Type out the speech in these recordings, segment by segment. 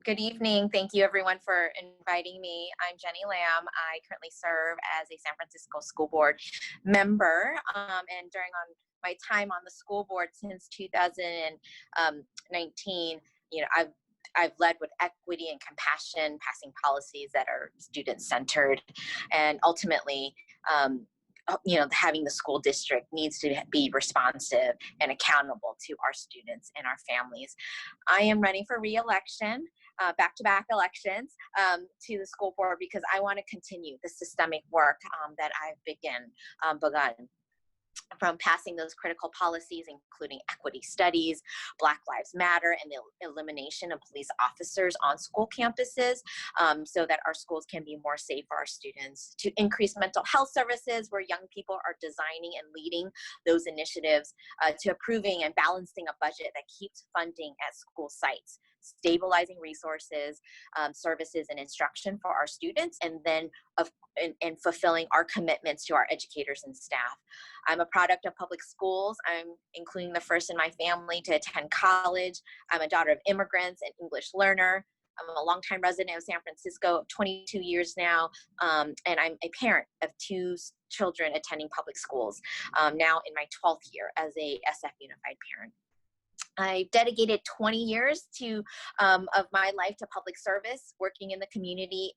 Good evening. Thank you everyone for inviting me. I'm Jenny Lamb. I currently serve as a San Francisco School Board member. And during my time on the school board since 2019, I've led with equity and compassion, passing policies that are student-centered, and ultimately, having the school district needs to be responsive and accountable to our students and our families. I am running for re-election, back-to-back elections to the school board because I want to continue the systemic work that I've begun. From passing those critical policies, including equity studies, Black Lives Matter, and the elimination of police officers on school campuses so that our schools can be more safe for our students, to increase mental health services where young people are designing and leading those initiatives, to approving and balancing a budget that keeps funding at school sites, stabilizing resources, services, and instruction for our students, and then and fulfilling our commitments to our educators and staff. I'm a product of public schools. I'm including the first in my family to attend college. I'm a daughter of immigrants and English learner. I'm a longtime resident of San Francisco, 22 years now, and I'm a parent of 2 children attending public schools, now in my 12th year as a SF Unified parent. I dedicated 20 years of my life to public service, working in the community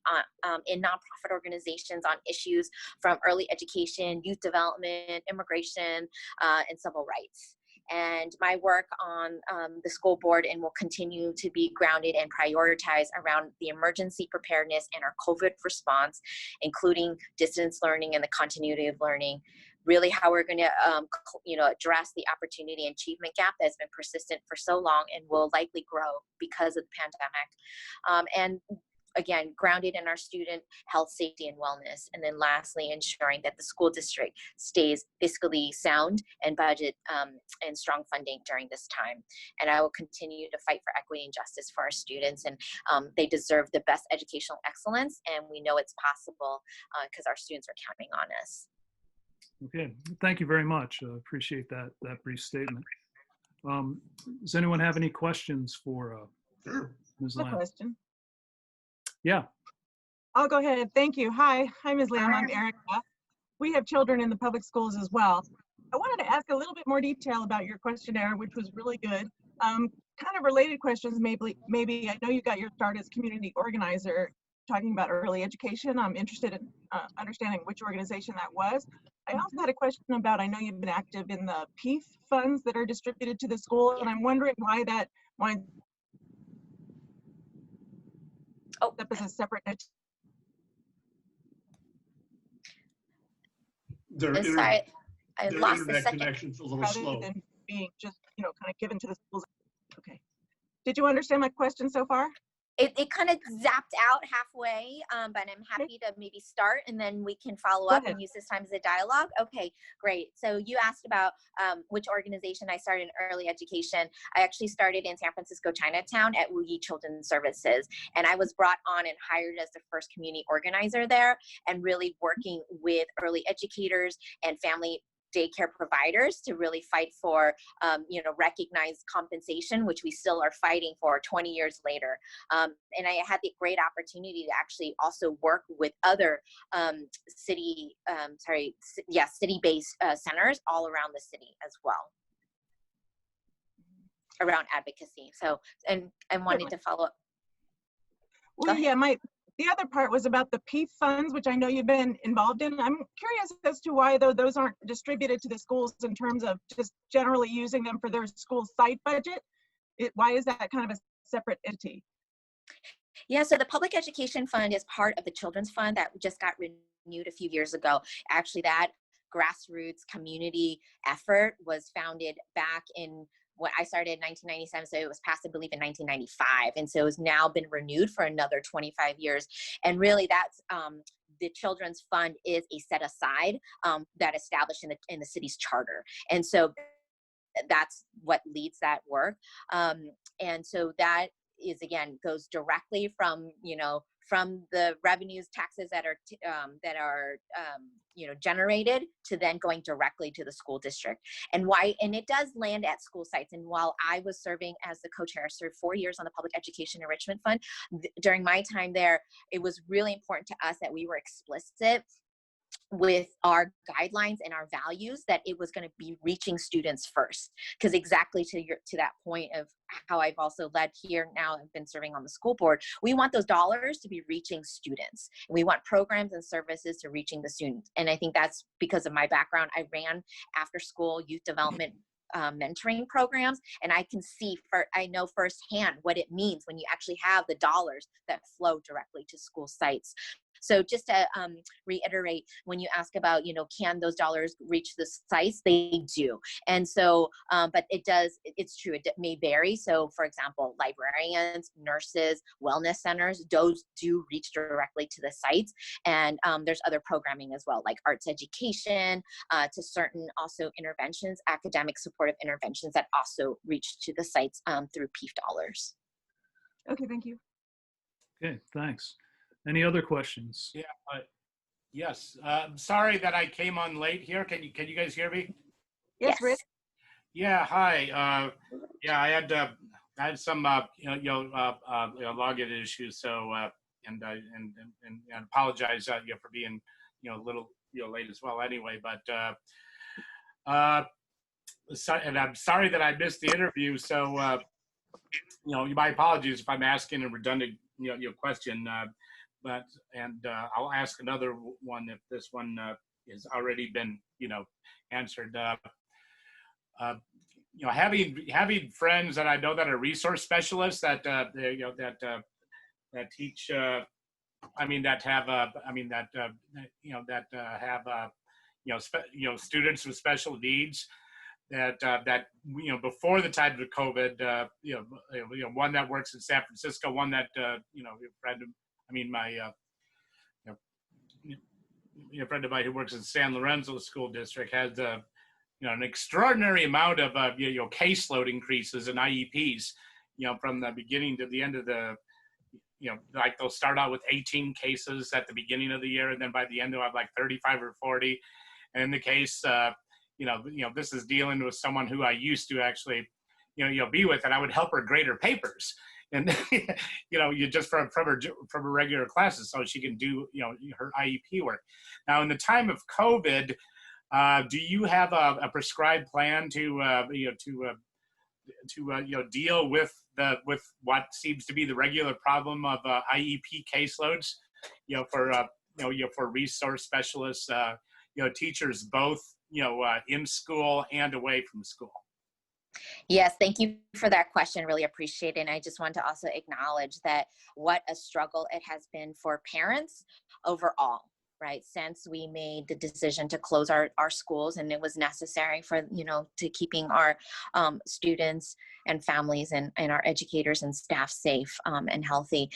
in nonprofit organizations on issues from early education, youth development, immigration, and civil rights. And my work on the school board and will continue to be grounded and prioritized around the emergency preparedness and our COVID response, including distance learning and the continuity of learning. Really how we're going to, address the opportunity and achievement gap that's been persistent for so long and will likely grow because of the pandemic. And again, grounded in our student health, safety, and wellness. And then lastly, ensuring that the school district stays fiscally sound and budget and strong funding during this time. And I will continue to fight for equity and justice for our students. And they deserve the best educational excellence. And we know it's possible because our students are counting on us. Okay, thank you very much. Appreciate that brief statement. Does anyone have any questions for Ms. Lamb? Question. Yeah. I'll go ahead. Thank you. Hi, Ms. Lamb. I'm Erica. We have children in the public schools as well. I wanted to ask a little bit more detail about your questionnaire, which was really good. Kind of related questions, maybe. I know you got your start as community organizer talking about early education. I'm interested in understanding which organization that was. I also had a question about, I know you've been active in the PEIF funds that are distributed to the school, and I'm wondering why that winds up as a separate entity. Their Sorry, I their lost the internet second. connection's a little Rather slow. than being just, kind of given to the schools. Okay. Did you understand my question so far? It kind of zapped out halfway, but I'm happy to maybe start and then we can follow up and use this time as a dialogue. Okay, great. So you asked about which organization I started in early education. I actually started in San Francisco Chinatown at Wu Yi Children's Services, and I was brought on and hired as the first community organizer there, and really working with early educators and family daycare providers to really fight for, recognized compensation, which we still are fighting for 20 years later. And I had the great opportunity to actually also work with other city-based centers all around the city as well, around advocacy. So, and I wanted to follow up. Well, yeah, the other part was about the PEIF funds, which I know you've been involved in. I'm curious as to why, though, those aren't distributed to the schools in terms of just generally using them for their school site budget. Why is that kind of a separate entity? Yeah, so the Public Education Fund is part of the Children's Fund that just got renewed a few years ago. Actually, that grassroots community effort was founded back in when I started in 1997, so it was passed, I believe, in 1995. And so it's now been renewed for another 25 years. And really that's, the Children's Fund is a set aside that established in the city's charter. And so that's what leads that work. And so that is again goes directly from from the revenues taxes that are generated to then going directly to the school district. And it does land at school sites. And while I was serving as the co-chair, I served 4 years on the Public Education Enrichment Fund. During my time there, it was really important to us that we were explicit with our guidelines and our values, that it was going to be reaching students first. Because exactly to that point of how I've also led here now, I've been serving on the school board, we want those dollars to be reaching students. We want programs and services to reaching the students. And I think that's because of my background. I ran after school youth development mentoring programs, and I know firsthand what it means when you actually have the dollars that flow directly to school sites. So just to reiterate, when you ask about, can those dollars reach the sites? They do. And so, but it's true, it may vary. So for example, librarians, nurses, wellness centers, those do reach directly to the sites. And there's other programming as well, like arts education, to certain also interventions, academic supportive interventions that also reach to the sites through PEEF dollars. Okay, thank you. Okay, thanks. Any other questions? Yeah. Yes. Sorry that I came on late here. Can you guys hear me? Yes, Rich. Yeah. Hi. Yeah, I had some login issues. So and apologize for being a little late as well. Anyway, but and I'm sorry that I missed the interview. So my apologies if I'm asking a redundant question. But I'll ask another one if this one has already been answered. Having friends that I know that are resource specialists that that teach. That have students with special needs. That before the time of COVID, one that works in San Francisco, one that my friend of mine who works in San Lorenzo School District has an extraordinary amount of caseload increases in IEPs, from the beginning to the end of the, like they'll start out with 18 cases at the beginning of the year, and then by the end they'll have like 35 or 40. And in the case, this is dealing with someone who I used to actually, be with, and I would help her grade her papers. And you just from her regular classes, so she can do her IEP work. Now, in the time of COVID, do you have a prescribed plan to deal with what seems to be the regular problem of IEP caseloads? For resource specialists, teachers both in school and away from school. Yes, thank you for that question. Really appreciate it. And I just want to also acknowledge that what a struggle it has been for parents overall, right? Since we made the decision to close our schools, and it was necessary for, to keeping our students and families and our educators and staff safe and healthy.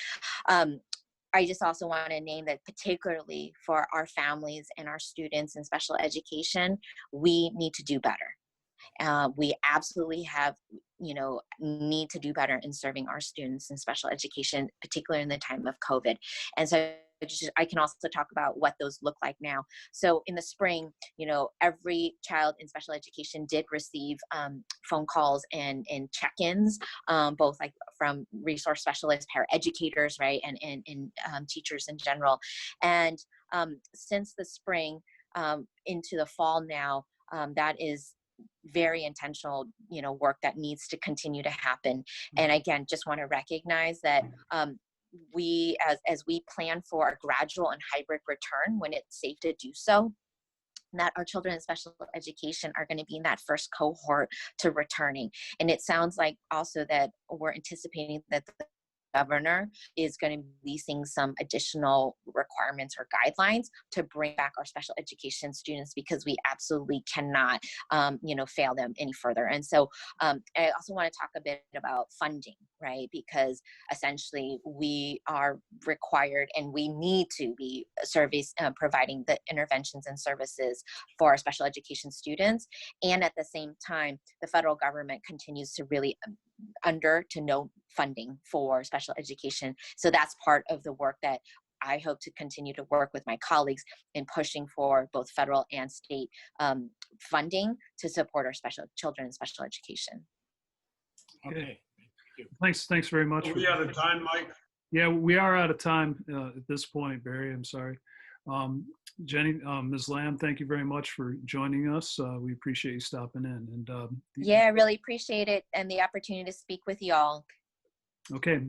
I just also want to name that particularly for our families and our students in special education, we need to do better. We absolutely have, need to do better in serving our students in special education, particularly in the time of COVID. And so I can also talk about what those look like now. So in the spring, every child in special education did receive phone calls and check-ins, both like from resource specialists, paraeducators, right, and teachers in general. And since the spring into the fall now, that is very intentional, work that needs to continue to happen. And again, just want to recognize that we, as we plan for a gradual and hybrid return when it's safe to do so, that our children in special education are going to be in that first cohort to returning. And it sounds like also that we're anticipating that the governor is going to be releasing some additional requirements or guidelines to bring back our special education students, because we absolutely cannot, fail them any further. And so I also want to talk a bit about funding, right? Because essentially we are required and we need to be providing the interventions and services for our special education students. And at the same time, the federal government continues to really under to no funding for special education. So that's part of the work that I hope to continue to work with my colleagues in pushing for both federal and state funding to support our special children in special education. Okay. Thanks very much. Are we out of time, Mike? Yeah, we are out of time at this point, Barry. I'm sorry. Jenny, Ms. Lamb, thank you very much for joining us. We appreciate you stopping in. And yeah, I really appreciate it and the opportunity to speak with you all. Okay,